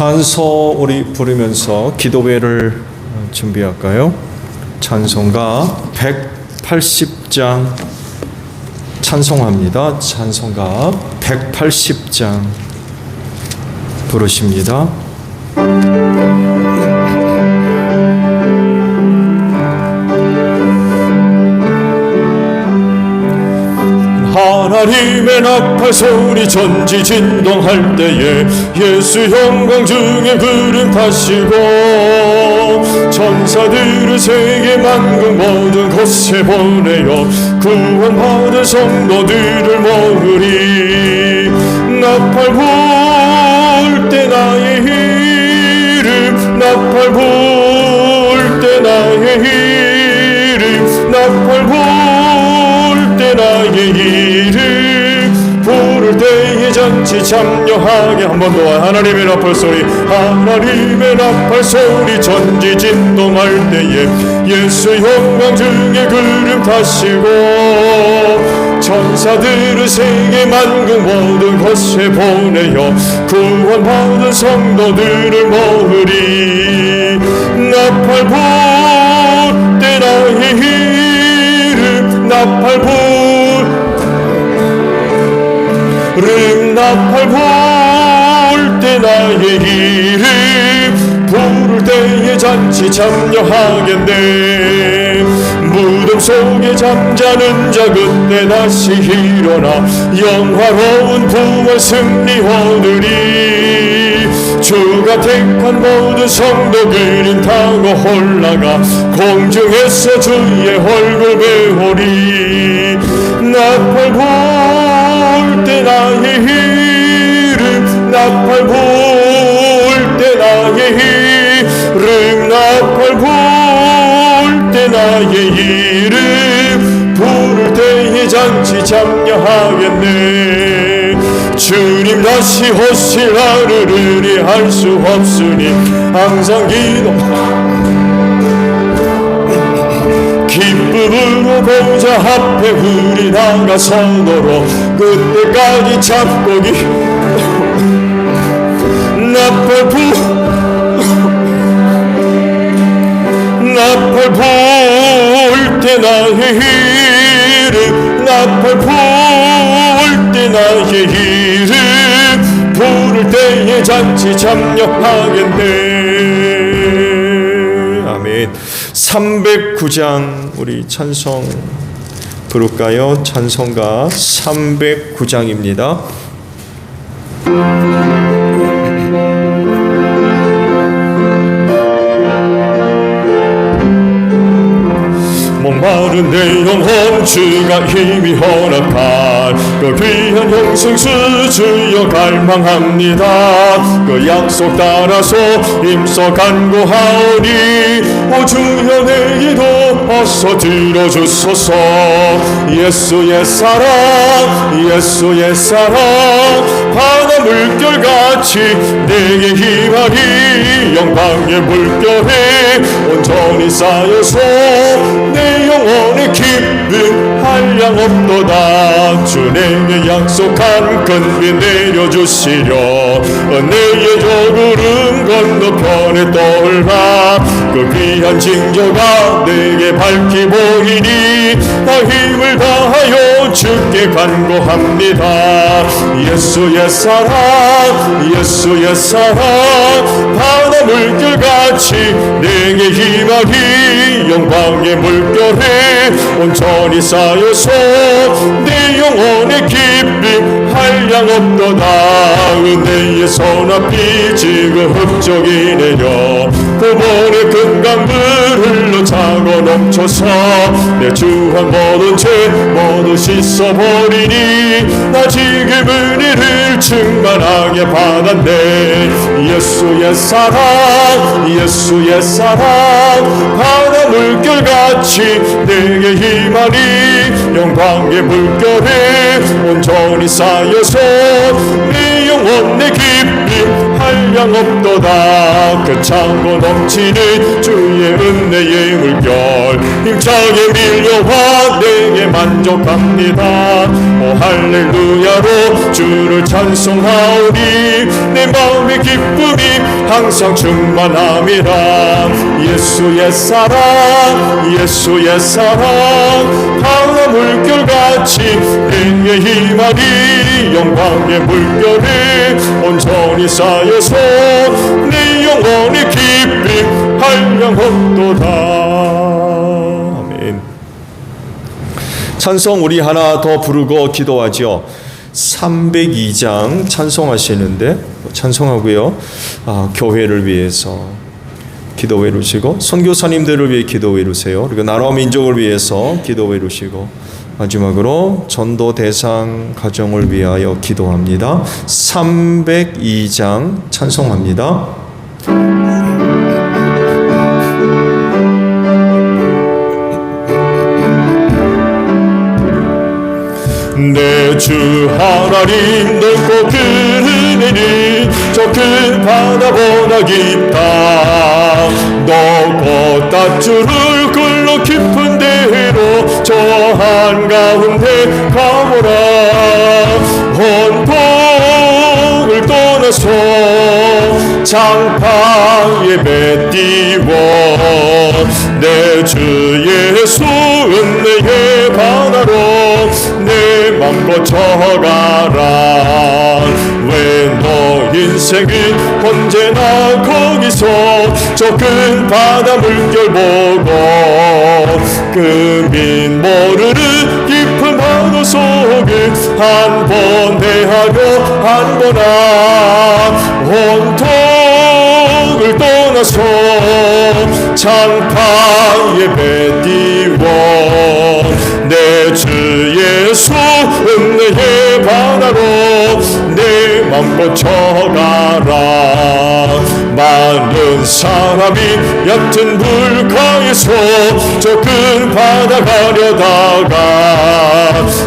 찬송 우리 부르면서 기도회를 준비할까요? 찬송가 180장 찬송합니다. 찬송가 180장 부르십니다. 하나님의 나팔 소리 전지진동할 때에 예수 영광 중에 구름 타시고 천사들을 세계 만국 모든 곳에 보내어 구원받은 성도들을 모으리. 나팔 불 때 나의 이름, 나팔 불 때 나의 이름, 나팔 불 때 나의 이름 부를 때에 잔치 참여하게. 한 번 더. 하나님의 나팔 소리, 하나님의 나팔 소리 전지진동할 때에 예수 영광 중에 구름 타시고 천사들을 세계 만국 모든 곳에 보내어 구원받은 성도들을 모으리. 나팔 불 때 나의 이름, 나팔 불 나팔 불 때 나의 이름 부를 때에 잔치 참여하겠네. 무덤 속에 잠자는 자 그때 다시 일어나 영화로운 부활 승리 얻으리. 주가 택한 모든 성도들은 타고 올라가 공중에서 주의 얼굴 배우리. 나팔 불 때 나의 이름, 나팔 불 때 나의 이름, 나팔 불 때 나의 이름 부를 때에 잔치 참여하겠네. 주님 다시 오실 날을 의뢰할 수 없으니 항상 기쁨으로 보좌 앞에 우리 나가서도록 그때까지 잡고 나팔 불 때 나의 이름, 나팔 불 때 나의 이름 부를 때에 잔치 참여하겠네. 아멘. 309장 우리 찬송 부를까요? 찬송가 309장입니다. 목마른 내 영혼 주가 힘이 허락한 그 귀한 형승수 주여 갈망합니다. 그 약속 따라서 힘써 간구하오니 오 주여 내 기도 어서 들어주소서. 예수의 사랑, 예수의 사랑 바다 물결같이 내게 힘하리. 영광의 물결에 온전히 쌓여서 내 영혼의 기쁨 한량 없도다. 주 내게 약속한 큰빛 내려주시려 은혜의 저구름 건너편에 떠올라 그 귀한 징조가 내게 밝히 보이니 다 힘을 다하여 주께 간구합니다. 예수의 사랑, 예수의 사랑 바다 물결같이 내게 힘하리. 영광의 물결에 온전히 쌓여서 내 영혼의 기쁨 한량 없도다. 은혜의 손앞이 지금 흡족이 내려 그 번에 금강물 흘러 차고 넘쳐서 내 주한 모든 죄 모두 씻어버리니 나 지금 은혜를 충만하게 받았네. 예수의 사랑, 예수의 사랑 바다 물결같이 내게 힘하니. 영광의 물결에 온전히 쌓여서 내 영혼의 기쁨 한량 없도다. 그 차고 넘치는 주의 은혜의 물결 힘차게 밀려와 내게 만족합니다. 오 할렐루야로 주를 찬송하오니 내 마음의 기쁨이 항상 충만함이라. 예수의 사랑 예수의 사랑 강한 물결같이 내게 힘하니 영광의 물결이 온전히 쌓여서 내 영혼이 깊이 한량없도다. 아멘. 찬송 우리 하나 더 부르고 기도하죠. 302장 찬송하시는데 찬송하고요. 교회를 위해서 기도 이루시고 선교사님들을 위해 기도 이루세요. 그리고 나라 민족을 위해서 기도 이루시고 마지막으로 전도 대상 가정을 위하여 기도합니다. 302장 찬송합니다. 내 주 하나님 넓고 큰 은혜니 저 큰 바다보다 깊다. 높고 닷줄을 끌러 깊은 데로 저 한가운데 가보라. 혼복을 떠나서 장파 예배 띄워 내 주 예수 은혜의 바다로 내 맘 고쳐가라. 왜 너 인생이 언제나 거기서 저 큰 바다 물결 보고 끝민 모르는 깊은 파도 속을 한 번 대하며 한 번 온통을 떠나서 장파 예배 띄워 내 주 예수 은혜의 바다로 내 맘 고쳐가라. 많은 사람이 얕은 물가에서 저 큰 바다 가려다가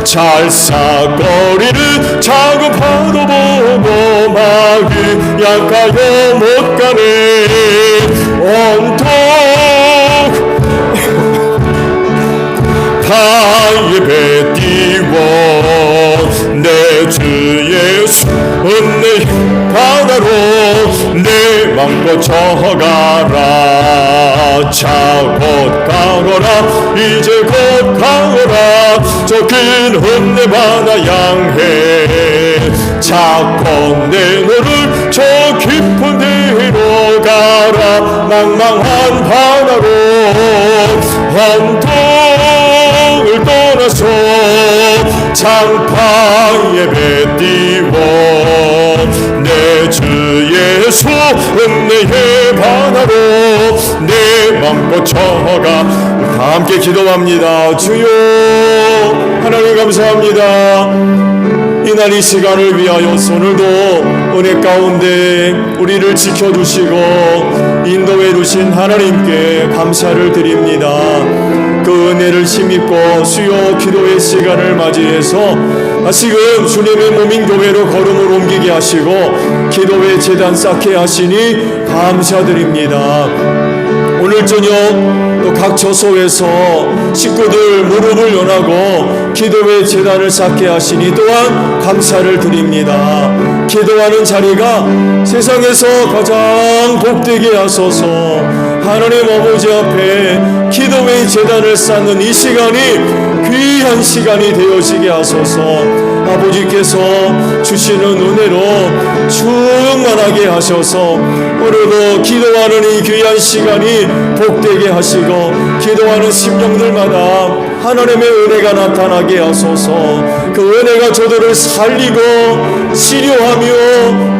찰싹거리는 작은 파도 보고 마음이 약하여 못 가네. 온통 예배 띄워 내 주 예수 은혜 바다로 내 맘 고쳐가라. 자 곧 가거라 이제 곧 가거라 저 큰 은혜 바다 향해. 자꾸 내 너를 저 깊은 데로 가라. 망망한 바다로 혼통을 떠나서 장파 예배 띄워 내 주 예수 은혜의 바다로 내 맘 고쳐가. 다 함께 기도합니다. 주여 하나님 감사합니다. 이날 이 시간을 위하여 오늘도 은혜 가운데 우리를 지켜주시고 인도해 주신 하나님께 감사를 드립니다. 그 은혜를 힘입고 수요 기도의 시간을 맞이해서 다시금 주님의 몸인 교회로 걸음을 옮기게 하시고 기도의 제단 쌓게 하시니 감사드립니다. 오늘 저녁 또 각 처소에서 식구들 무릎을 연하고 기도의 제단을 쌓게 하시니 또한 감사를 드립니다. 기도하는 자리가 세상에서 가장 복되게 하소서. 하나님 아버지 앞에 기도의 제단을 쌓는 이 시간이 귀한 시간이 되어지게 하소서. 아버지께서 주시는 은혜로 충만하게 하셔서 오늘도 기도하는 이 귀한 시간이 복되게 하시고 기도하는 심령들마다 하나님의 은혜가 나타나게 하소서. 그 은혜가 저들을 살리고 치료하며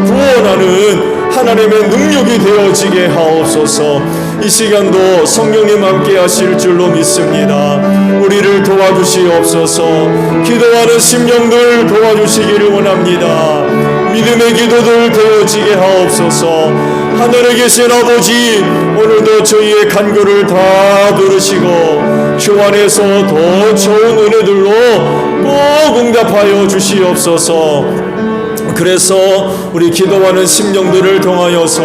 구원하는 하나님의 능력이 되어지게 하옵소서. 이 시간도 성령님 함께 하실 줄로 믿습니다. 우리를 도와주시옵소서. 기도하는 심령들 도와주시기를 원합니다. 믿음의 기도들 되어지게 하옵소서. 하늘에 계신 아버지, 오늘도 저희의 간구를 다 들으시고 주 안에서 더 좋은 은혜들로 꼭 응답하여 주시옵소서. 그래서 우리 기도하는 심령들을 통하여서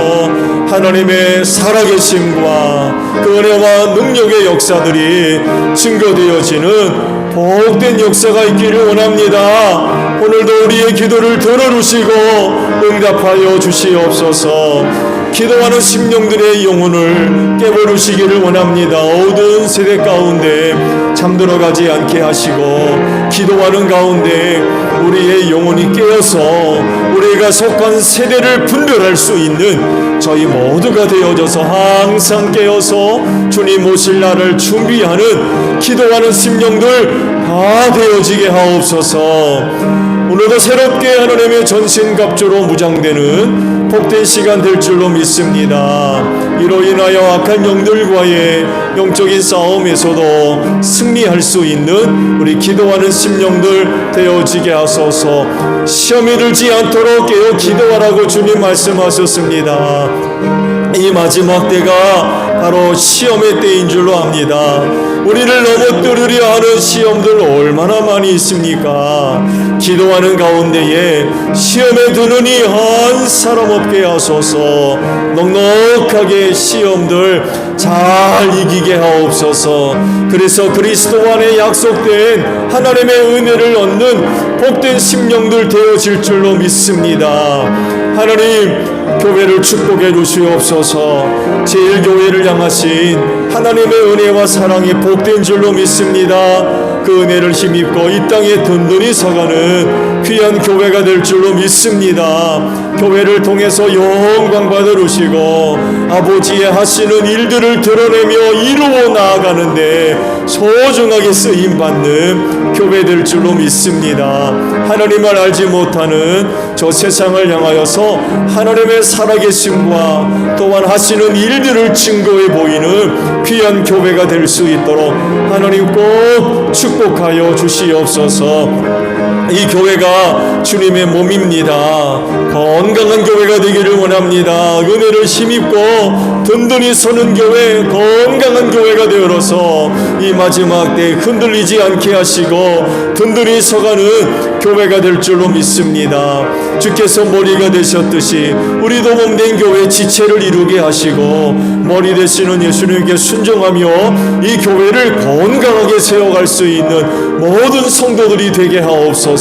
하나님의 살아계심과 그 은혜와 능력의 역사들이 증거되어지는 복된 역사가 있기를 원합니다. 오늘도 우리의 기도를 들어주시고 응답하여 주시옵소서. 기도하는 심령들의 영혼을 깨부르시기를 원합니다. 어두운 세대 가운데 잠들어가지 않게 하시고 기도하는 가운데 우리의 영혼이 깨어서 우리가 속한 세대를 분별할 수 있는 저희 모두가 되어져서 항상 깨어서 주님 오실 날을 준비하는 기도하는 심령들 다 되어지게 하옵소서. 오늘도 새롭게 하나님의 전신갑주로 무장되는 복된 시간 될 줄로 믿습니다. 이로 인하여 악한 영들과의 영적인 싸움에서도 승리할 수 있는 우리 기도하는 심령들 되어지게 하소서. 시험에 들지 않도록 깨어 기도하라고 주님 말씀하셨습니다. 이 마지막 때가 바로 시험의 때인 줄로 압니다. 우리를 넘어뜨리려 하는 시험들 얼마나 많이 있습니까? 기도하는 가운데에 시험에 드느니 한 사람 없게 하소서. 넉넉하게 시험들 잘 이기게 하옵소서. 그래서 그리스도 안에 약속된 하나님의 은혜를 얻는 복된 심령들 되어질 줄로 믿습니다. 하나님, 교회를 축복해 주시옵소서. 제1교회를 향하신 하나님의 은혜와 사랑이 복된 줄로 믿습니다. 그 은혜를 힘입고 이 땅에 든든히 서가는 귀한 교회가 될 줄로 믿습니다. 교회를 통해서 영광 받으시고 아버지의 하시는 일들을 드러내며 이루어 나아가는데 소중하게 쓰임받는 교회 될 줄로 믿습니다. 하나님을 알지 못하는 저 세상을 향하여서 하나님의 살아계심과 또한 하시는 일들을 증거해 보이는 귀한 교회가 될 수 있도록 하나님 꼭 축복하여 주시옵소서. 이 교회가 주님의 몸입니다. 건강한 교회가 되기를 원합니다. 은혜를 힘입고 든든히 서는 교회, 건강한 교회가 되어서 이 마지막 때 흔들리지 않게 하시고 든든히 서가는 교회가 될 줄로 믿습니다. 주께서 머리가 되셨듯이 우리도 몸된 교회 지체를 이루게 하시고 머리 되시는 예수님께 순종하며 이 교회를 건강하게 세워갈 수 있는 모든 성도들이 되게 하옵소서.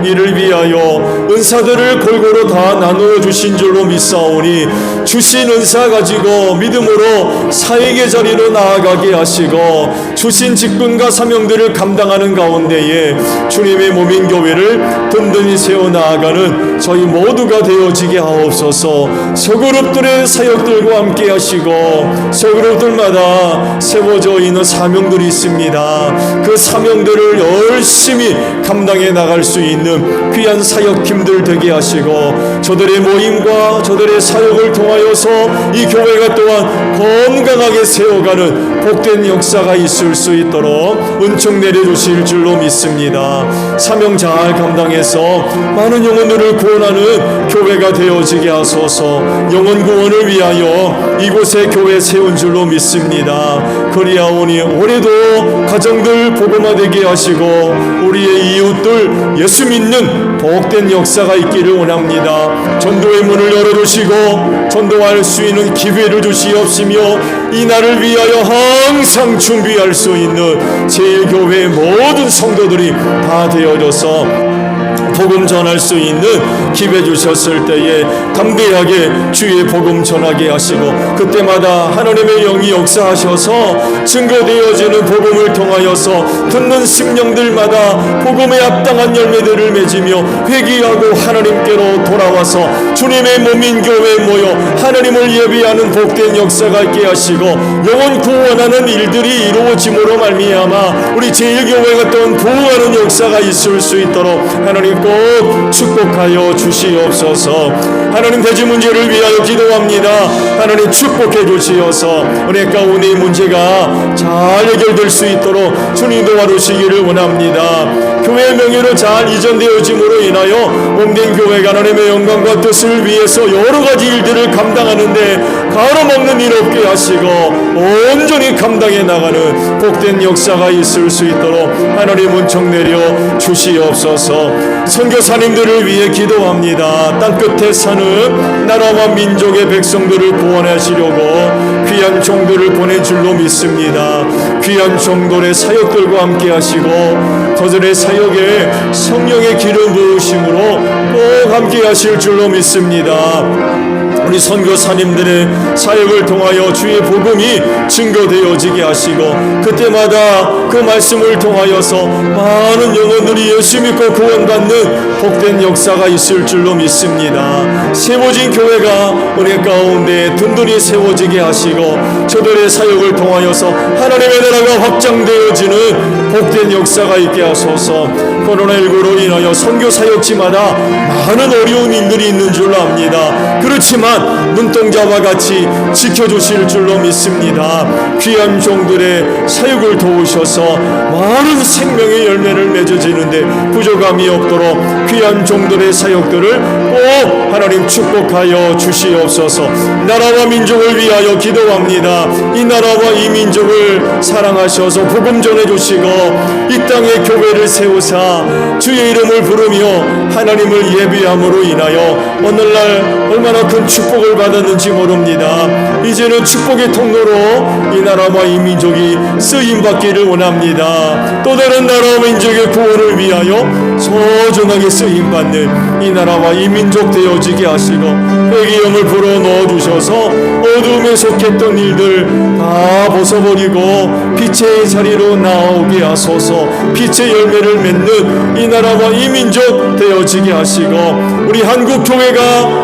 이를 위하여 은사들을 골고루 다 나누어 주신 줄로 믿사오니 주신 은사 가지고 믿음으로 사역의 자리로 나아가게 하시고 주신 직분과 사명들을 감당하는 가운데에 주님의 몸인 교회를 든든히 세워 나아가는 저희 모두가 되어지게 하옵소서. 소그룹들의 사역들과 함께 하시고 소그룹들마다 세워져 있는 사명들이 있습니다. 그 사명들을 열심히 감당해 나갈 수 있는 귀한 사역팀들 되게 하시고 저들의 모임과 저들의 사역을 통하여서 이 교회가 또한 건강하게 세워가는 복된 역사가 있을 수 있도록 은총 내려주실 줄로 믿습니다. 사명 잘 감당해서 많은 영혼들을 구원하는 교회가 되어지게 하소서. 영혼 구원을 위하여 이곳에 교회 세운 줄로 믿습니다. 그리하오니 올해도 가정들 복음화되게 하시고 우리의 이웃들 예수 믿는 복된 역사가 있기를 원합니다. 전도의 문을 열어주시고 전도할 수 있는 기회를 주시옵시며 이 날을 위하여 항상 준비할 수 있는 제1교회의 모든 성도들이 다 되어져서 복음 전할 수 있는 기회 주셨을 때에 담대하게 주의 복음 전하게 하시고 그때마다 하나님의 영이 역사하셔서 증거되어지는 복음을 통하여서 듣는 심령들마다 복음에 합당한 열매들을 맺으며 회개하고 하나님께로 돌아와서 주님의 몸인 교회에 모여 하나님을 예비하는 복된 역사가 있게 하시고 영혼 구원하는 일들이 이루어짐으로 말미암아 우리 제1교회가 또한 부흥하는 역사가 있을 수 있도록 하나님 꼭 축복하여 주시옵소서. 하나님 대지 문제를 위하여 기도합니다. 하나님 축복해 주시어서 은혜 가운데 문제가 잘 해결될 수 있도록 주님 도와주시기를 원합니다. 교회의 명예로 잘 이전되어짐으로 인하여 몸된 교회가 하나님의 영광과 뜻을 위해서 여러 가지 일들을 감당하는데 가름없는 일 없게 하시고 온전히 감당해 나가는 복된 역사가 있을 수 있도록 하나님 은총 내려 주시옵소서. 선교사님들을 위해 기도합니다. 땅끝에 사는 나라와 민족의 백성들을 구원하시려고 귀한 종들을 보낼 줄로 믿습니다. 귀한 종들의 사역들과 함께 하시고 저들의 사역에 성령의 기름 부으심으로 꼭 함께 하실 줄로 믿습니다. 우리 선교사님들의 사역을 통하여 주의 복음이 증거되어지게 하시고 그때마다 그 말씀을 통하여서 많은 영혼들이 예수 믿고 구원받는 복된 역사가 있을 줄로 믿습니다. 세워진 교회가 우리 가운데 든든히 세워지게 하시고 저들의 사역을 통하여서 하나님의 나라가 확장되어지는 복된 역사가 있게 하소서. 코로나19로 인하여 선교 사역지마다 많은 어려운 일들이 있는 줄로 압니다. 그렇지만 눈동자와 같이 지켜주실 줄로 믿습니다. 귀한 종들의 사역을 도우셔서 많은 생명의 열매를 맺어지는데 부족함이 없도록 귀한 종들의 사역들을 꼭 하나님 축복하여 주시옵소서. 나라와 민족을 위하여 기도합니다. 이 나라와 이 민족을 사랑하셔서 복음 전해주시고 이 땅에 교회를 세우사 주의 이름을 부르며 하나님을 예비함으로 인하여 오늘날 얼마나 큰 축복을 받았는지 모릅니다. 이제는 축복의 통로로 이 나라와 이 민족이 쓰임받기를 원합니다. 또 다른 나라와 민족의 구원을 위하여 소중하게 쓰임받는 이 나라와 이 민족 되어지게 하시고 회개형을 불어 넣어주셔서 어둠에 속했던 일들 다 벗어버리고 빛의 자리로 나오게 하소서. 빛의 열매를 맺는 이 나라와 이 민족 되어지게 하시고 우리 한국교회가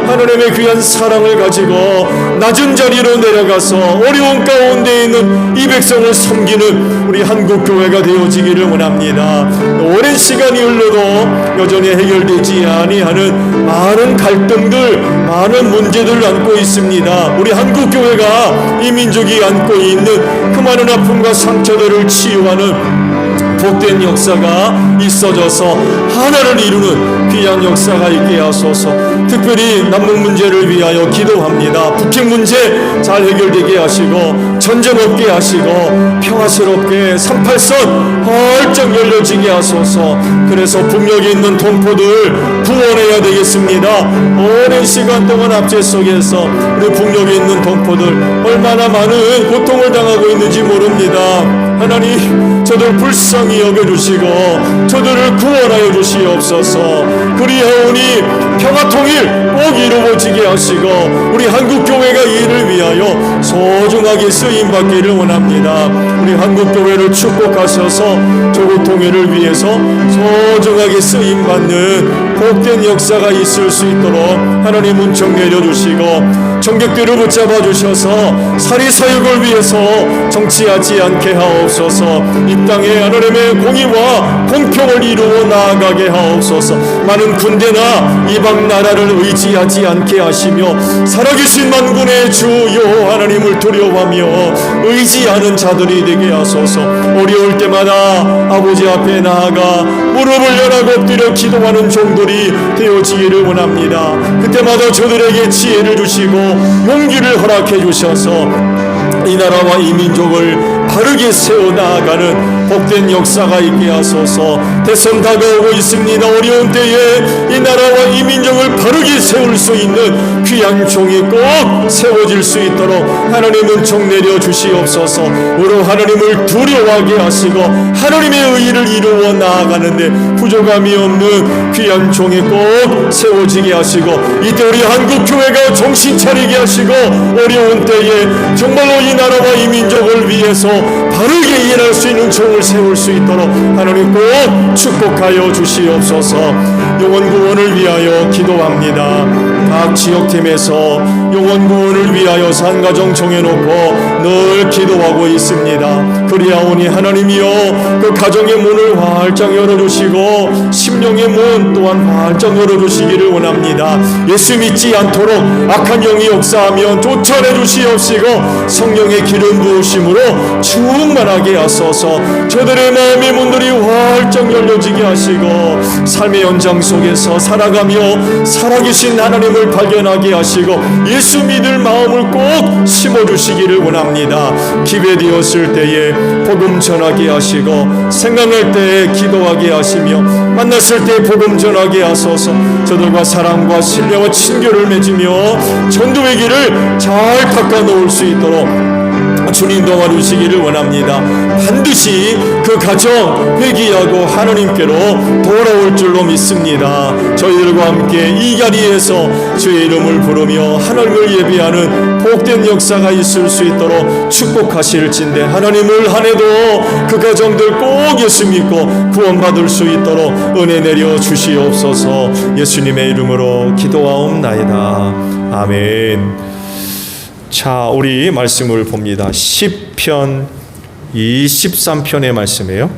하나님의 귀한 사랑을 가지고 낮은 자리로 내려가서 어려운 가운데 있는 이 백성을 섬기는 우리 한국교회가 되어지기를 원합니다. 오랜 시간이 흘러도 여전히 해결되지 아니하는 많은 갈등들, 많은 문제들을 안고 있습니다. 우리 한국교회가 이 민족이 안고 있는 그 많은 아픔과 상처들을 치유하는 복된 역사가 있어져서 하나를 이루는 귀한 역사가 있게 하소서. 특별히 남북 문제를 위하여 기도합니다. 북핵 문제 잘 해결되게 하시고 전쟁 없게 하시고 평화스럽게 38선 활짝 열려지게 하소서. 그래서 북녘에 있는 동포들 구원해야 되겠습니다. 오랜 시간 동안 압제 속에서 우리 북녘에 있는 동포들 얼마나 많은 고통을 당하고 있는지 모릅니다. 하나님 저들 불쌍히 여겨주시고 저들을 구원하여 주시옵소서. 그리하오니 평화통일 꼭 이루어지게 하시고 우리 한국교회가 이를 위하여 소중하게 쓰임받기를 원합니다. 우리 한국교회를 축복하셔서 조국 통일을 위해서 소중하게 쓰임받는 복된 역사가 있을 수 있도록 하나님 은총 내려주시고 정객들을 붙잡아 주셔서 사리사역을 위해서 정치하지 않게 하옵소서. 이 땅에 하나님의 공의와 공평을 이루어 나아가게 하옵소서. 많은 군대나 이방 나라를 의지하지 않게 하시며 살아계신 만군의 주여 하나님을 두려워하며 의지하는 자들이 되게 하소서. 어려울 때마다 아버지 앞에 나아가 무릎을 연하고 엎드려 기도하는 종들이 되어지기를 원합니다. 그때마다 저들에게 지혜를 주시고 용기를 허락해 주셔서 이 나라와 이 민족을 바르게 세워나가는 복된 역사가 있게 하소서. 대선 다가오고 있습니다. 어려운 때에 이 나라와 이 민족을 바르게 세울 수 있는 귀한 종이 꼭 세워질 수 있도록 하나님 은총 내려 주시옵소서. 우리 하나님을 두려워하게 하시고 하나님의 의의를 이루어 나아가는데 부족함이 없는 귀한 종이 꼭 세워지게 하시고 이때 우리 한국교회가 정신 차리게 하시고 어려운 때에 정말로 이 나라와 이 민족을 위해서 바르게 일할 수 있는 종을 세울 수 있도록 하나님 꼭 축복하여 주시옵소서. 영혼 구원을 위하여 기도합니다. 각 지역팀에서 영혼 구원을 위하여 산가정 정해놓고 늘 기도하고 있습니다. 그리하오니 하나님이여 그 가정의 문을 활짝 열어주시고 심령의 문 또한 활짝 열어주시기를 원합니다. 예수 믿지 않도록 악한 영이 역사하면 쫓아내 주시옵시고 성령의 기름 부으심으로 충만하게 하소서. 저들의 마음의 문들이 활짝 열려지게 하시고 삶의 연장 속에서 살아가며 살아계신 하나님을 발견하게 하시고 예수 믿을 마음을 꼭 심어주시기를 원합니다. 기회되었을 때에 복음 전하게 하시고 생각날 때에 기도하게 하시며 만났을 때 복음 전하게 하소서. 저들과 사랑과 신뢰와 친교를 맺으며 전도의 길을 잘 닦아 놓을 수 있도록 주님 도와주시기를 원합니다. 반드시 그 가정 회개하고 하나님께로 돌아올 줄로 믿습니다. 저희들과 함께 이 자리에서 주의 이름을 부르며 하나님을 예배하는 복된 역사가 있을 수 있도록 축복하실진데, 하나님을 한 해도 그 가정들 꼭 예수 믿고 구원받을 수 있도록 은혜 내려 주시옵소서. 예수님의 이름으로 기도하옵나이다. 아멘. 자, 우리 말씀을 봅니다. 시편 23편의 말씀이에요.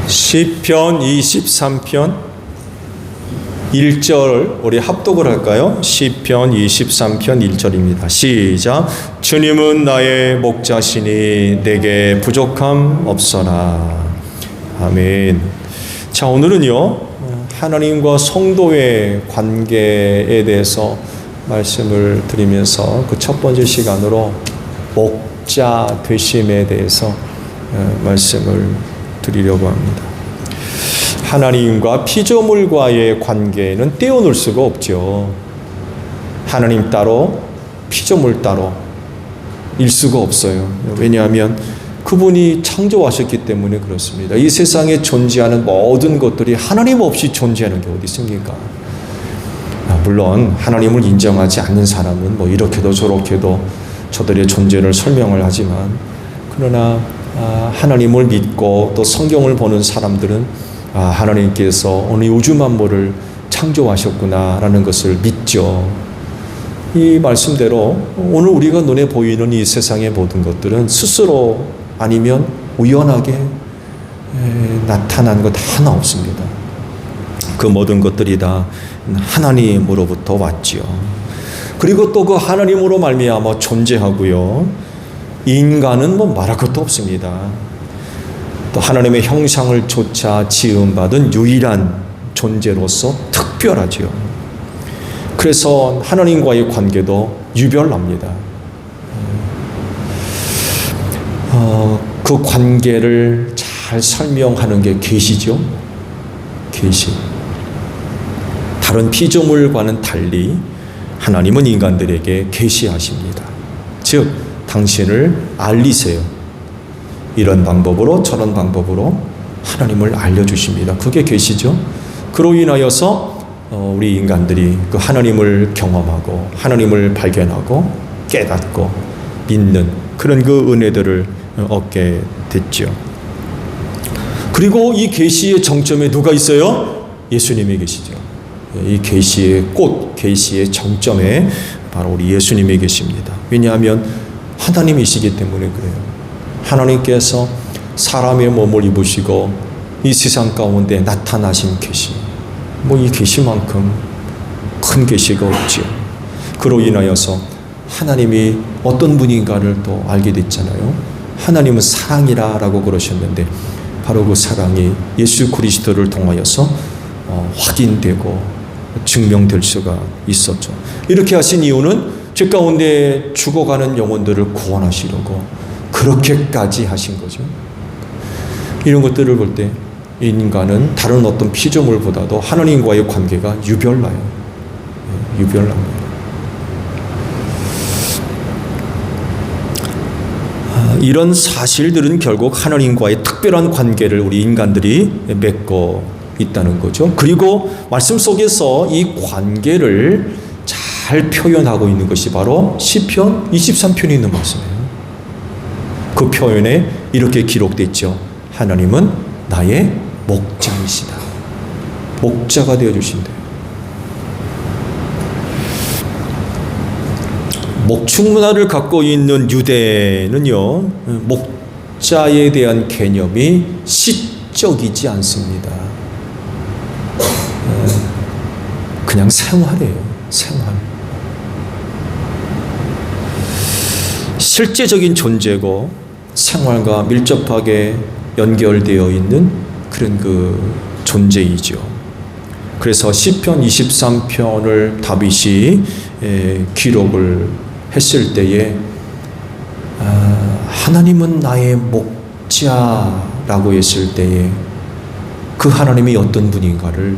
시편 23편 1절 우리 합독을 할까요? 시편 23편 1절입니다. 시작. 주님은 나의 목자시니 내게 부족함 없어라. 아멘. 자, 오늘은요, 하나님과 성도의 관계에 대해서 말씀을 드리면서 그 첫 번째 시간으로 목자 되심에 대해서 말씀을 드리려고 합니다. 하나님과 피조물과의 관계는 떼어놓을 수가 없죠. 하나님 따로 피조물 따로 일 수가 없어요. 왜냐하면 그분이 창조하셨기 때문에 그렇습니다. 이 세상에 존재하는 모든 것들이 하나님 없이 존재하는 게 어디 있습니까? 물론 하나님을 인정하지 않는 사람은 뭐 이렇게도 저렇게도 저들의 존재를 설명을 하지만, 그러나 하나님을 믿고 또 성경을 보는 사람들은 하나님께서 오늘 우주 만물을 창조하셨구나라는 것을 믿죠. 이 말씀대로 오늘 우리가 눈에 보이는 이 세상의 모든 것들은 스스로 아니면 우연하게 나타난 것 하나 없습니다. 그 모든 것들이 다 하나님으로부터 왔지요. 그리고 또 그 하나님으로 말미암아 존재하고요. 인간은 뭐 말할 것도 없습니다. 또 하나님의 형상을 조차 지음받은 유일한 존재로서 특별하지요. 그래서 하나님과의 관계도 유별납니다. 그 관계를 잘 설명하는 게 계시죠. 계시. 다른 피조물과는 달리 하나님은 인간들에게 계시하십니다. 즉, 당신을 알리세요. 이런 방법으로 저런 방법으로 하나님을 알려주십니다. 그게 계시죠. 그로 인하여서 우리 인간들이 그 하나님을 경험하고 하나님을 발견하고 깨닫고 믿는 그런 그 은혜들을 얻게 됐죠. 그리고 이 계시의 정점에 누가 있어요? 예수님이 계시죠. 이 계시의 꽃, 계시의 정점에 바로 우리 예수님이 계십니다. 왜냐하면 하나님이시기 때문에 그래요. 하나님께서 사람의 몸을 입으시고 이 세상 가운데 나타나신 계시, 뭐 이 계시만큼 큰 계시가 없죠. 그로 인하여서 하나님이 어떤 분인가를 또 알게 됐잖아요. 하나님은 사랑이라고 그러셨는데 바로 그 사랑이 예수 그리스도를 통하여서 확인되고 증명될 수가 있었죠. 이렇게 하신 이유는 죄 가운데 죽어가는 영혼들을 구원하시려고 그렇게까지 하신 거죠. 이런 것들을 볼 때 인간은 다른 어떤 피조물보다도 하나님과의 관계가 유별나요. 유별납니다. 이런 사실들은 결국 하나님과의 특별한 관계를 우리 인간들이 맺고 있다는 거죠. 그리고 말씀 속에서 이 관계를 잘 표현하고 있는 것이 바로 시편 23편에 있는 말씀이에요. 그 표현에 이렇게 기록됐죠. 하나님은 나의 목자이시다. 목자가 되어주신대요. 목축 문화를 갖고 있는 유대는요, 목자에 대한 개념이 시적이지 않습니다. 그냥 생활이에요. 생활. 실제적인 존재고 생활과 밀접하게 연결되어 있는 그런 그 존재이죠. 그래서 시편 23편을 다윗이 기록을 했을 때에 하나님은 나의 목자라고 했을 때에 그 하나님이 어떤 분인가를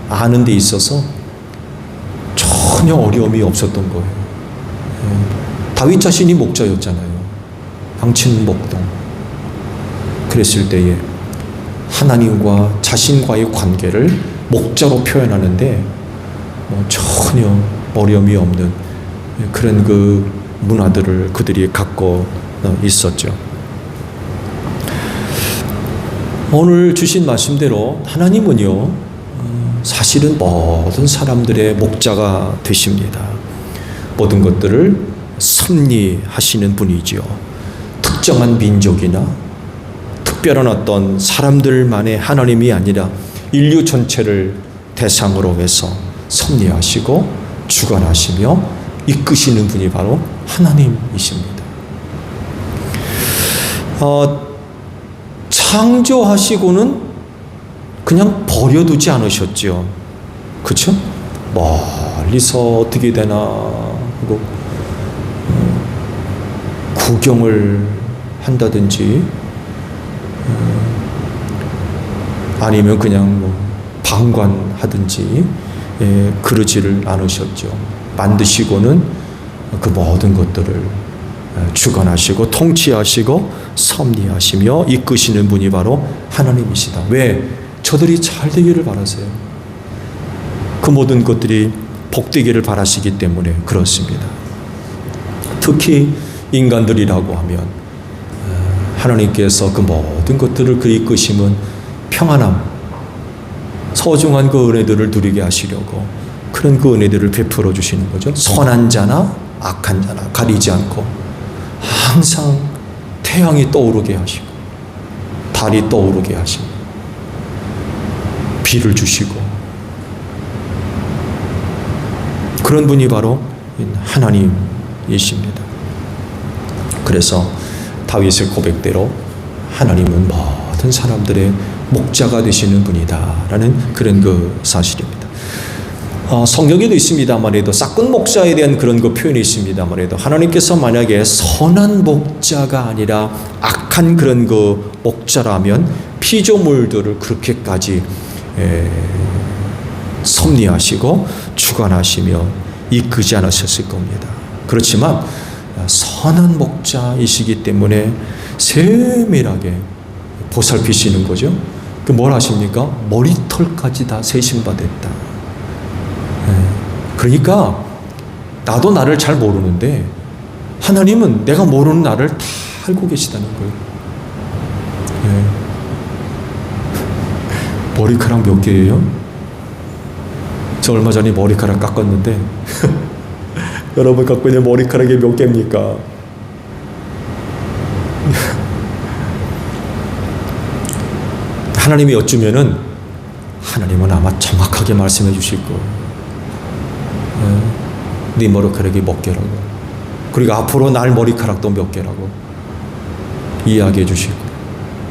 아는 데 있어서 전혀 어려움이 없었던 거예요. 다윗 자신이 목자였잖아요. 방친목동. 그랬을 때에 하나님과 자신과의 관계를 목자로 표현하는데 전혀 어려움이 없는 그런 그 문화들을 그들이 갖고 있었죠. 오늘 주신 말씀대로 하나님은요, 사실은 모든 사람들의 목자가 되십니다. 모든 것들을 섭리하시는 분이지요. 특정한 민족이나 특별한 어떤 사람들만의 하나님이 아니라 인류 전체를 대상으로 해서 섭리하시고 주관하시며 이끄시는 분이 바로 하나님이십니다. 창조하시고는 그냥 버려두지 않으셨죠. 그렇죠? 멀리서 어떻게 되나 하고 구경을 한다든지 아니면 그냥 방관하든지 그러지를 않으셨죠. 만드시고는 그 모든 것들을 주관하시고 통치하시고 섭리하시며 이끄시는 분이 바로 하나님이시다. 왜? 저들이 잘 되기를 바라세요. 그 모든 것들이 복되기를 바라시기 때문에 그렇습니다. 특히 인간들이라고 하면 하나님께서 그 모든 것들을 그 이끄심은 평안함, 소중한 그 은혜들을 누리게 하시려고 그런 그 은혜들을 베풀어 주시는 거죠. 선한 자나 악한 자나 가리지 않고 항상 태양이 떠오르게 하시고 달이 떠오르게 하시고 비를 주시고 그런 분이 바로 하나님이십니다. 그래서 다윗의 고백대로 하나님은 모든 사람들의 목자가 되시는 분이다라는 그런 그 사실입니다. 성경에도 있습니다만 해도 싹군 목자에 대한 그런 그 표현이 있습니다만 해도 하나님께서 만약에 선한 목자가 아니라 악한 그런 그 목자라면 피조물들을 그렇게까지 섭리하시고 주관하시며 이끄지 않으셨을 겁니다. 그렇지만 선한 목자이시기 때문에 세밀하게 보살피시는 거죠. 그 뭘 하십니까? 머리털까지 다 세신 바 됐다. 그러니까 나도 나를 잘 모르는데 하나님은 내가 모르는 나를 다 알고 계시다는 거예요. 머리카락 몇 개예요? 저 얼마 전에 머리카락 깎았는데 여러분 갖고 있는 머리카락이 몇 개입니까? 하나님이 여쭈면은 하나님은 아마 정확하게 말씀해 주실 거예요. 네 머리카락이 몇 개라고. 그리고 앞으로 날 머리카락도 몇 개라고 이야기해 주시고.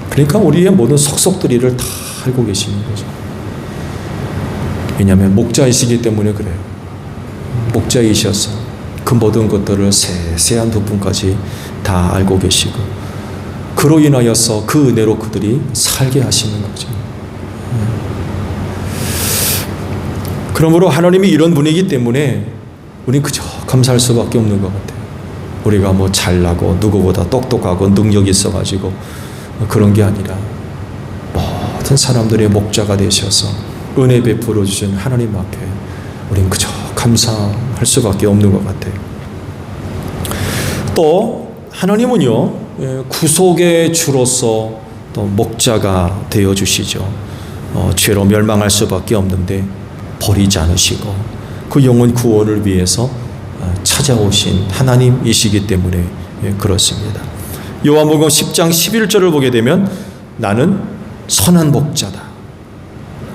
그러니까 우리의 모든 속속들이를 다 알고 계시는 거죠. 왜냐하면 목자이시기 때문에 그래요. 목자이셔서 그 모든 것들을 세세한 부분까지 다 알고 계시고 그로 인하여서 그 은혜로 그들이 살게 하시는 거죠. 그러므로 하나님이 이런 분이기 때문에 우리는 그저 감사할 수밖에 없는 것 같아요. 우리가 뭐 잘나고 누구보다 똑똑하고 능력이 있어가지고 그런 게 아니라 모든 사람들의 목자가 되셔서 은혜 베풀어 주신 하나님 앞에 우리는 그저 감사할 수밖에 없는 것 같아요. 또 하나님은요, 구속의 주로서 또 목자가 되어 주시죠. 죄로 멸망할 수밖에 없는데 버리지 않으시고 그 영혼 구원을 위해서 찾아오신 하나님이시기 때문에 그렇습니다. 요한복음 10장 11절을 보게 되면 나는 선한 목자다.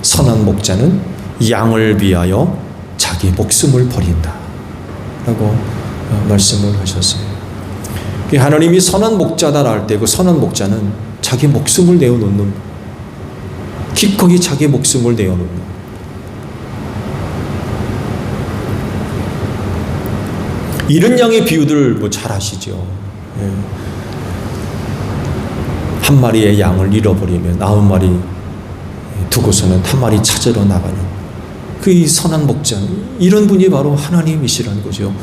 선한 목자는 양을 위하여 자기 목숨을 버린다 라고 말씀을 하셨어요. 하나님이 선한 목자다 할 때 그 선한 목자는 자기 목숨을 내어놓는, 기꺼이 자기 목숨을 내어놓는. 이런 양의 비유들 뭐 잘 아시죠? 예. 한 마리의 양을 잃어버리면 9마리 두고서는 한 마리 찾으러 나가는 그 선한 목자, 이런 분이 바로 하나님이시라는 거죠.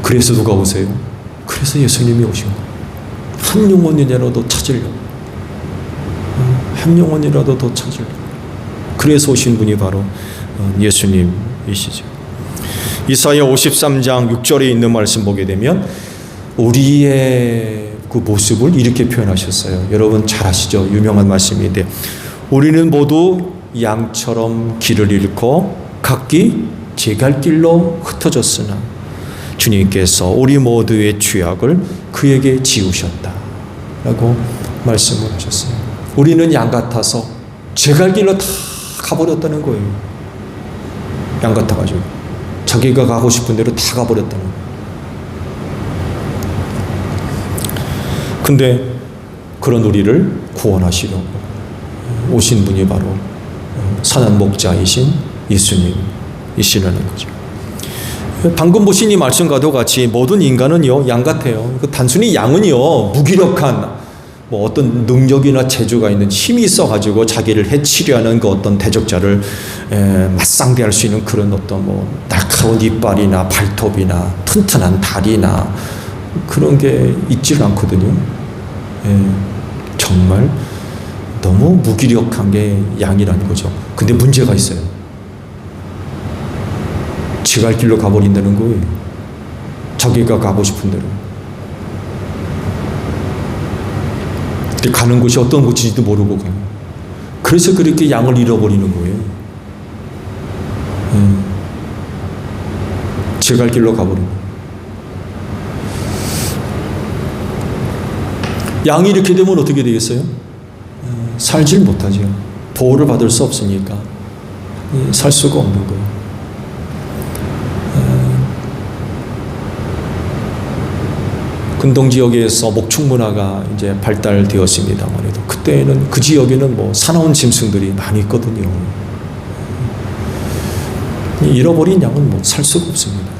그래서 누가 오세요? 그래서 예수님이 오신 거예요. 한 영혼이라도 찾으려고, 한 영혼이라도 더 찾으려고. 그래서 오신 분이 바로 예수님이시죠. 이사야 53장 6절에 있는 말씀 보게 되면 우리의 그 모습을 이렇게 표현하셨어요. 여러분 잘 아시죠? 유명한 말씀인데, 우리는 모두 양처럼 길을 잃고 각기 제 갈 길로 흩어졌으나 주님께서 우리 모두의 죄악을 그에게 지우셨다 라고 말씀을 하셨어요. 우리는 양 같아서 제 갈 길로 다 가버렸다는 거예요. 양 같아가지고 자기가 가고 싶은 대로 다 가버렸다는 거예요. 근데 그런 우리를 구원하시려고 오신 분이 바로 선한 목자이신 예수님이시라는 거죠. 방금 보신 이 말씀과도 같이 모든 인간은요, 양 같아요. 단순히 양은요, 무기력한 뭐 어떤 능력이나 재주가 있는 힘이 있어가지고 자기를 해치려 하는 그 어떤 대적자를 맞상대할 수 있는 그런 어떤 뭐 날카로운 이빨이나 발톱이나 튼튼한 다리나 그런 게 있지를 않거든요. 정말 너무 무기력한 게 양이라는 거죠. 근데 문제가 있어요. 지 갈 길로 가버린다는 거예요. 자기가 가고 싶은 대로. 근데 가는 곳이 어떤 곳인지도 모르고 가요. 그래서 그렇게 양을 잃어버리는 거예요. 지 갈 길로 가버리는 거예요. 양이 이렇게 되면 어떻게 되겠어요? 살질 못하죠. 보호를 받을 수 없으니까 살 수가 없는 거예요. 근동 지역에서 목축 문화가 이제 발달되었습니다만 해도 그때는 그 지역에는 뭐 사나운 짐승들이 많이 있거든요. 잃어버린 양은 뭐 살 수가 없습니다.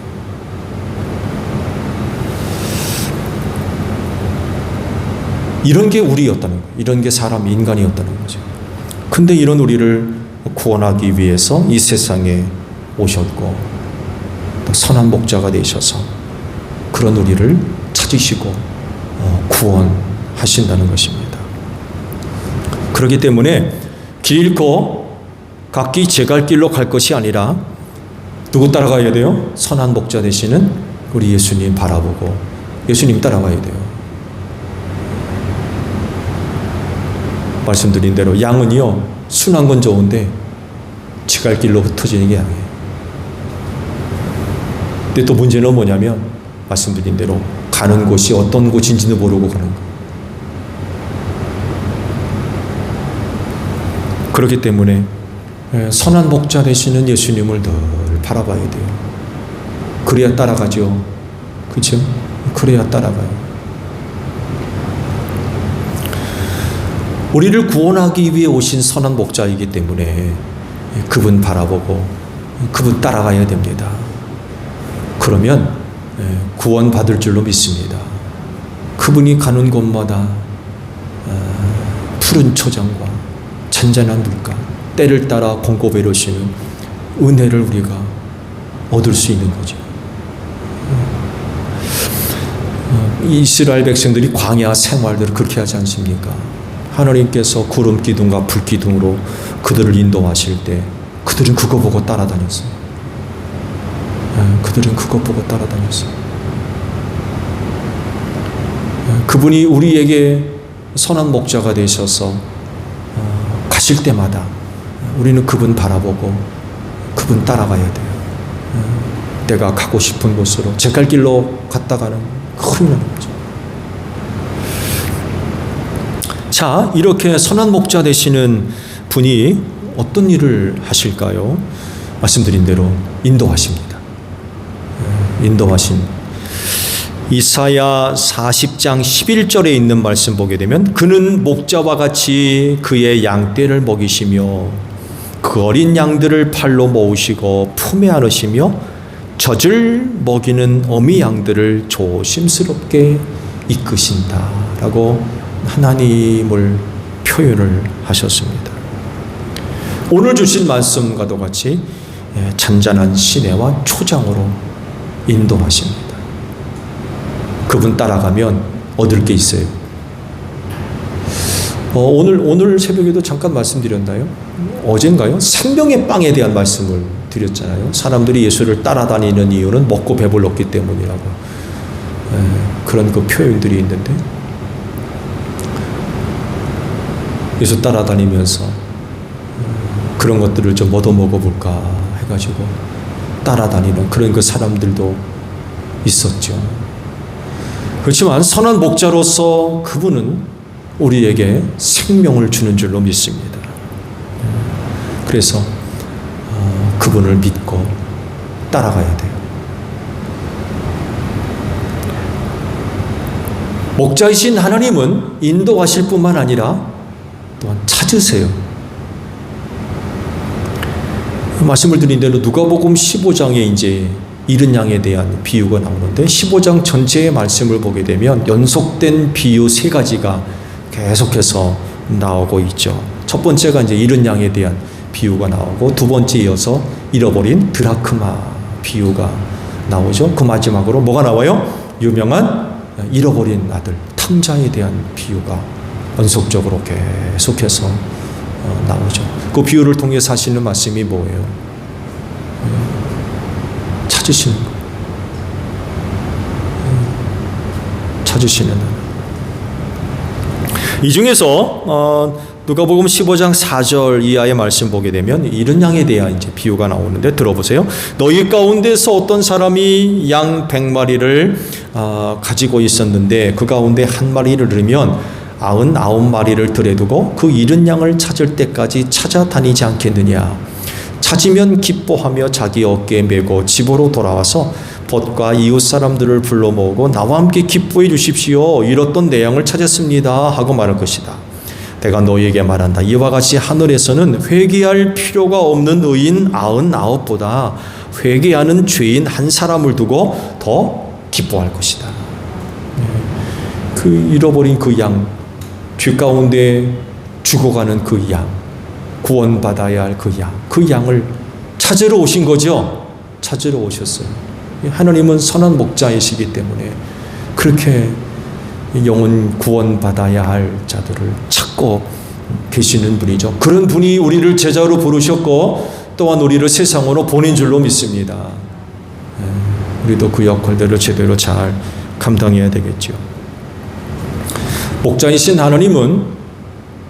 이런 게 우리였다는 거예요. 이런 게 사람, 인간이었다는 거죠. 근데 이런 우리를 구원하기 위해서 이 세상에 오셨고 또 선한 목자가 되셔서 그런 우리를 찾으시고 구원하신다는 것입니다. 그렇기 때문에 길 잃고 각기 제 갈 길로 갈 것이 아니라 누구 따라가야 돼요? 선한 목자 되시는 우리 예수님 바라보고 예수님 따라가야 돼요. 말씀드린 대로 양은요, 순한 건 좋은데 지 갈 길로 흩어지는 게 양이에요. 근데 또 문제는 뭐냐면 말씀드린 대로 가는 곳이 어떤 곳인지도 모르고 가는 거예요. 그렇기 때문에 선한 목자 되시는 예수님을 늘 바라봐야 돼요. 그래야 따라가죠. 그렇죠? 그래야 따라가요. 우리를 구원하기 위해 오신 선한 목자이기 때문에 그분 바라보고 그분 따라가야 됩니다. 그러면 구원받을 줄로 믿습니다. 그분이 가는 곳마다 푸른 초장과 잔잔한 물가, 때를 따라 공급해 오시는 은혜를 우리가 얻을 수 있는 거죠. 이스라엘 백성들이 광야 생활들을 그렇게 하지 않습니까? 하나님께서 구름 기둥과 불 기둥으로 그들을 인도하실 때 그들은 그거 보고 따라다녔어요. 그들은 그것 보고 따라다녔어요. 그분이 우리에게 선한 목자가 되셔서 가실 때마다 우리는 그분 바라보고 그분 따라가야 돼요. 내가 가고 싶은 곳으로 제 갈 길로 갔다가는 큰일 나는 거죠. 자, 이렇게 선한 목자 되시는 분이 어떤 일을 하실까요? 말씀드린 대로 인도하십니다. 인도하신 이사야 40장 11절에 있는 말씀 보게 되면 그는 목자와 같이 그의 양떼를 먹이시며 그 어린 양들을 팔로 모으시고 품에 안으시며 젖을 먹이는 어미 양들을 조심스럽게 이끄신다라고 하나님을 표현을 하셨습니다. 오늘 주신 말씀과도 같이 잔잔한 시내와 초장으로 인도하십니다. 그분 따라가면 얻을 게 있어요. 오늘 새벽에도 잠깐 말씀드렸나요? 어젠가요? 생명의 빵에 대한 말씀을 드렸잖아요. 사람들이 예수를 따라다니는 이유는 먹고 배불렀기 때문이라고. 그런 그 표현들이 있는데, 예수 따라다니면서 그런 것들을 좀 얻어먹어볼까 해가지고 따라다니는 그런 그 사람들도 있었죠. 그렇지만 선한 목자로서 그분은 우리에게 생명을 주는 줄로 믿습니다. 그래서 그분을 믿고 따라가야 돼요. 목자이신 하나님은 인도하실 뿐만 아니라 또한 찾으세요. 말씀을 드린 대로 누가복음 15장에 이제 잃은 양에 대한 비유가 나오는데 15장 전체의 말씀을 보게 되면 연속된 비유 3가지가 계속해서 나오고 있죠. 첫 번째가 이제 잃은 양에 대한 비유가 나오고, 두 번째 이어서 잃어버린 드라크마 비유가 나오죠. 그 마지막으로 뭐가 나와요? 유명한 잃어버린 아들, 탕자에 대한 비유가 연속적으로 계속해서 나오죠. 그 비유를 통해서 하시는 말씀이 뭐예요? 찾으시는 거. 찾으시는 하나님. 이 중에서 누가복음 15장 4절 이하의 말씀 보게 되면 잃은 양에 대한 이제 비유가 나오는데 들어보세요. 너희 가운데서 어떤 사람이 양 100마리를 가지고 있었는데 그 가운데 한 마리를 잃으면 99마리를 들에 두고 그 잃은 양을 찾을 때까지 찾아다니지 않겠느냐. 찾으면 기뻐하며 자기 어깨에 메고 집으로 돌아와서 벗과 이웃 사람들을 불러 모으고 나와 함께 기뻐해 주십시오. 잃었던 내 양을 찾았습니다 하고 말할 것이다. 내가 너희에게 말한다. 이와 같이 하늘에서는 회개할 필요가 없는 의인 99보다 회개하는 죄인 한 사람을 두고 더 기뻐할 것이다. 그 잃어버린 그 양, 죄 가운데 죽어가는 그 양, 구원받아야 할 그 양, 그 양을 찾으러 오신 거죠. 찾으러 오셨어요. 하나님은 선한 목자이시기 때문에 그렇게 영혼 구원받아야 할 자들을 찾고 계시는 분이죠. 그런 분이 우리를 제자로 부르셨고 또한 우리를 세상으로 보낸 줄로 믿습니다. 우리도 그 역할들을 제대로 잘 감당해야 되겠죠. 목자이신 하나님은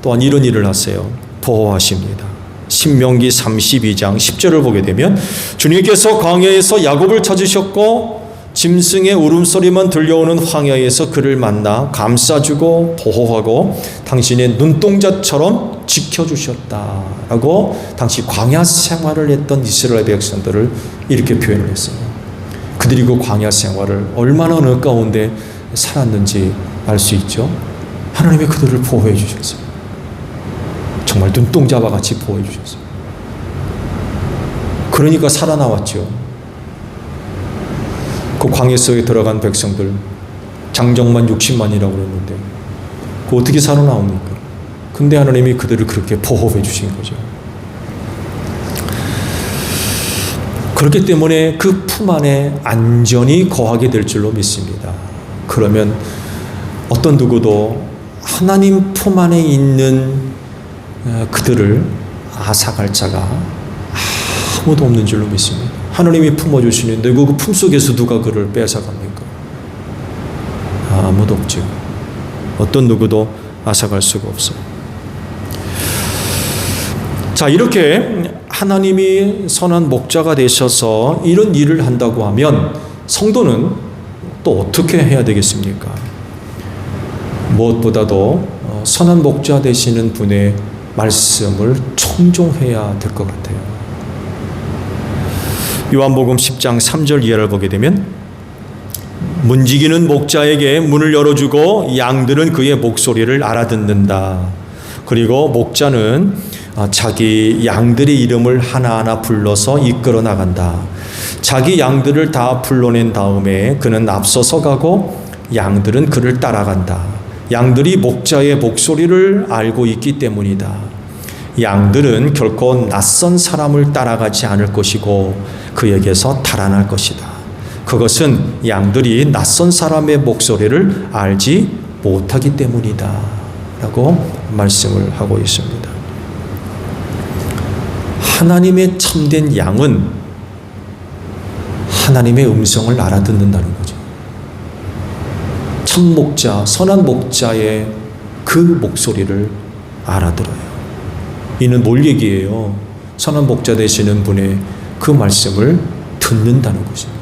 또한 이런 일을 하세요. 보호하십니다. 신명기 32장 10절을 보게 되면 주님께서 광야에서 야곱을 찾으셨고 짐승의 울음소리만 들려오는 황야에서 그를 만나 감싸주고 보호하고 당신의 눈동자처럼 지켜주셨다라고 당시 광야 생활을 했던 이스라엘 백성들을 이렇게 표현을 했어요. 그들이 그 광야 생활을 얼마나 어느 가운데 살았는지 알 수 있죠. 하나님이 그들을 보호해 주셨어요. 정말 눈동자와 같이 보호해 주셨어요. 그러니까 살아나왔죠. 그 광야 속에 들어간 백성들 장정만 60만이라고 그랬는데 그 어떻게 살아나옵니까? 근데 하나님이 그들을 그렇게 보호해 주신 거죠. 그렇기 때문에 그 품 안에 안전히 거하게 될 줄로 믿습니다. 그러면 어떤 누구도 하나님 품 안에 있는 그들을 앗아갈 자가 아무도 없는 줄로 믿습니다. 하나님이 품어주시는데 그 품속에서 누가 그를 뺏어갑니까? 아무도 없죠. 어떤 누구도 앗아갈 수가 없어요. 자, 이렇게 하나님이 선한 목자가 되셔서 이런 일을 한다고 하면 성도는 또 어떻게 해야 되겠습니까? 무엇보다도 선한 목자 되시는 분의 말씀을 청종해야 될 것 같아요. 요한복음 10장 3절 이하를 보게 되면 문지기는 목자에게 문을 열어주고 양들은 그의 목소리를 알아듣는다. 그리고 목자는 자기 양들의 이름을 하나하나 불러서 이끌어 나간다. 자기 양들을 다 불러낸 다음에 그는 앞서서 가고 양들은 그를 따라간다. 양들이 목자의 목소리를 알고 있기 때문이다. 양들은 결코 낯선 사람을 따라가지 않을 것이고 그에게서 달아날 것이다. 그것은 양들이 낯선 사람의 목소리를 알지 못하기 때문이다. 라고 말씀을 하고 있습니다. 하나님의 참된 양은 하나님의 음성을 알아듣는다는 거죠. 참 목자, 선한 목자의 그 목소리를 알아들어요. 이는 뭘 얘기해요? 선한 목자 되시는 분의 그 말씀을 듣는다는 것입니다.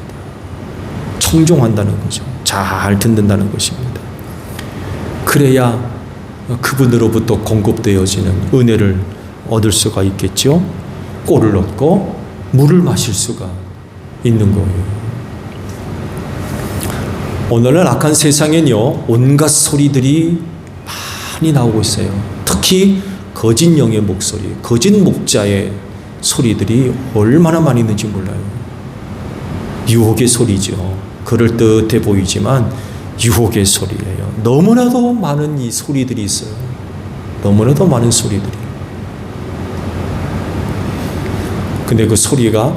청종한다는 거죠. 잘 듣는다는 것입니다. 그래야 그분으로부터 공급되어지는 은혜를 얻을 수가 있겠죠. 꼴을 얻고 물을 마실 수가 있는 거예요. 오늘날 악한 세상엔요, 온갖 소리들이 많이 나오고 있어요. 특히 거짓 영의 목소리, 거짓 목자의 소리들이 얼마나 많이 있는지 몰라요. 유혹의 소리죠. 그럴듯해 보이지만 유혹의 소리예요. 너무나도 많은 이 소리들이 있어요. 너무나도 많은 소리들이. 근데 그 소리가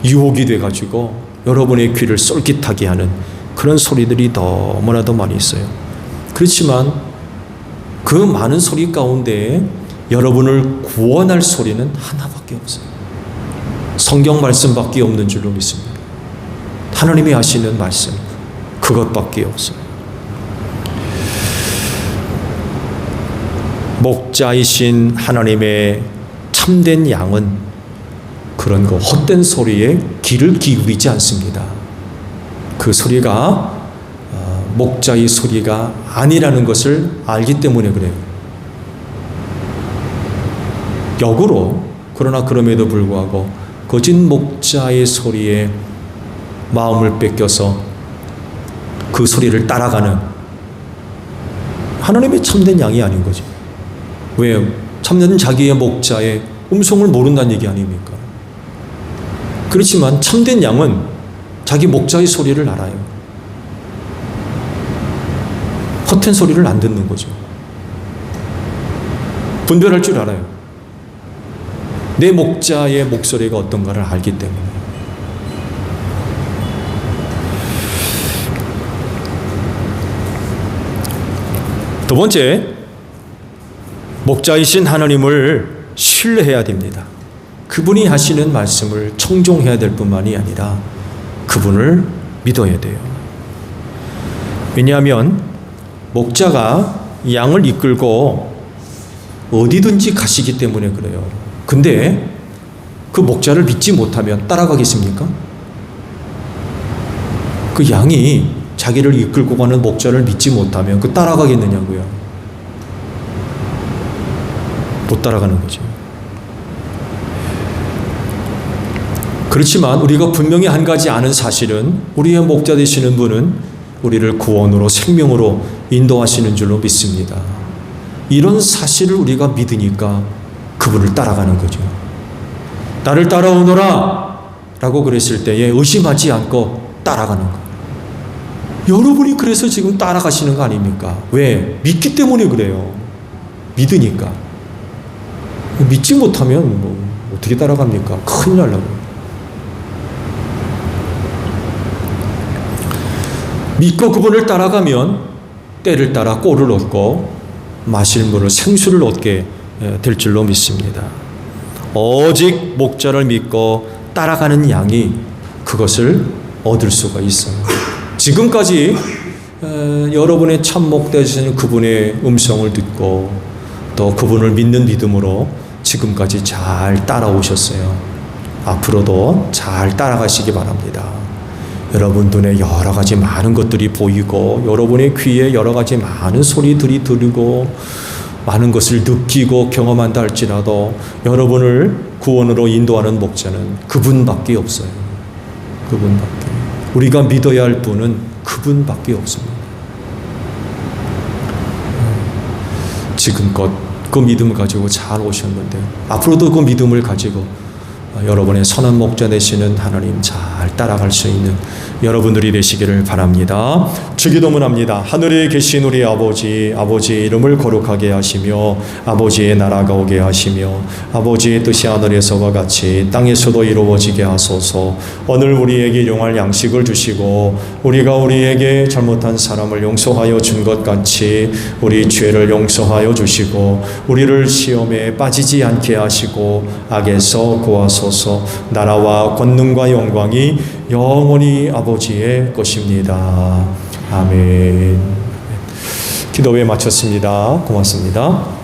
유혹이 돼가지고 여러분의 귀를 쏠깃하게 하는 그런 소리들이 너무나도 많이 있어요. 그렇지만 그 많은 소리 가운데 여러분을 구원할 소리는 하나밖에 없어요. 성경 말씀밖에 없는 줄로 믿습니다. 하나님이 하시는 말씀, 그것밖에 없어요. 목자이신 하나님의 참된 양은 그런 거 헛된 소리에 귀를 기울이지 않습니다. 그 소리가 목자의 소리가 아니라는 것을 알기 때문에 그래요. 역으로 그러나 그럼에도 불구하고 거짓 목자의 소리에 마음을 뺏겨서 그 소리를 따라가는 하나님의 참된 양이 아닌 거죠. 왜요? 참된 자기의 목자의 음성을 모른다는 얘기 아닙니까? 그렇지만 참된 양은 자기 목자의 소리를 알아요. 헛된 소리를 안 듣는 거죠. 분별할 줄 알아요. 내 목자의 목소리가 어떤가를 알기 때문에. 두 번째, 목자이신 하나님을 신뢰해야 됩니다. 그분이 하시는 말씀을 청종해야 될 뿐만이 아니라 그분을 믿어야 돼요. 왜냐하면 목자가 양을 이끌고 어디든지 가시기 때문에 그래요. 근데 그 목자를 믿지 못하면 따라가겠습니까? 그 양이 자기를 이끌고 가는 목자를 믿지 못하면 그 따라가겠느냐고요. 못 따라가는 거죠. 그렇지만 우리가 분명히 한 가지 아는 사실은 우리의 목자 되시는 분은 우리를 구원으로 생명으로 인도하시는 줄로 믿습니다. 이런 사실을 우리가 믿으니까 그분을 따라가는 거죠. 나를 따라오너라 라고 그랬을 때에 의심하지 않고 따라가는 거예요. 여러분이 그래서 지금 따라가시는 거 아닙니까? 왜? 믿기 때문에 그래요. 믿으니까. 믿지 못하면 뭐 어떻게 따라갑니까? 큰일 날라고. 믿고 그분을 따라가면 때를 따라 꼴을 얻고 마실 물을 생수를 얻게 될 줄로 믿습니다. 오직 목자를 믿고 따라가는 양이 그것을 얻을 수가 있어요. 지금까지 여러분의 참목 되시는 그분의 음성을 듣고 또 그분을 믿는 믿음으로 지금까지 잘 따라오셨어요. 앞으로도 잘 따라가시기 바랍니다. 여러분 눈에 여러 가지 많은 것들이 보이고 여러분의 귀에 여러 가지 많은 소리들이 들리고 많은 것을 느끼고 경험한다 할지라도 여러분을 구원으로 인도하는 목자는 그분밖에 없어요. 그분밖에. 우리가 믿어야 할 분은 그분밖에 없습니다. 지금껏 그 믿음을 가지고 잘 오셨는데 앞으로도 그 믿음을 가지고 여러분의 선한 목자 되시는 하나님 잘 따라갈 수 있는 여러분들이 되시기를 바랍니다. 주기도문합니다. 하늘에 계신 우리 아버지, 아버지의 이름을 거룩하게 하시며 아버지의 나라가 오게 하시며 아버지의 뜻이 하늘에서와 같이 땅에서도 이루어지게 하소서. 오늘 우리에게 일용할 양식을 주시고 우리가 우리에게 잘못한 사람을 용서하여 준 것 같이 우리 죄를 용서하여 주시고 우리를 시험에 빠지지 않게 하시고 악에서 구하소서. 나라와 권능과 영광이 영원히 아버지의 것입니다. 아멘. 기도회 마쳤습니다. 고맙습니다.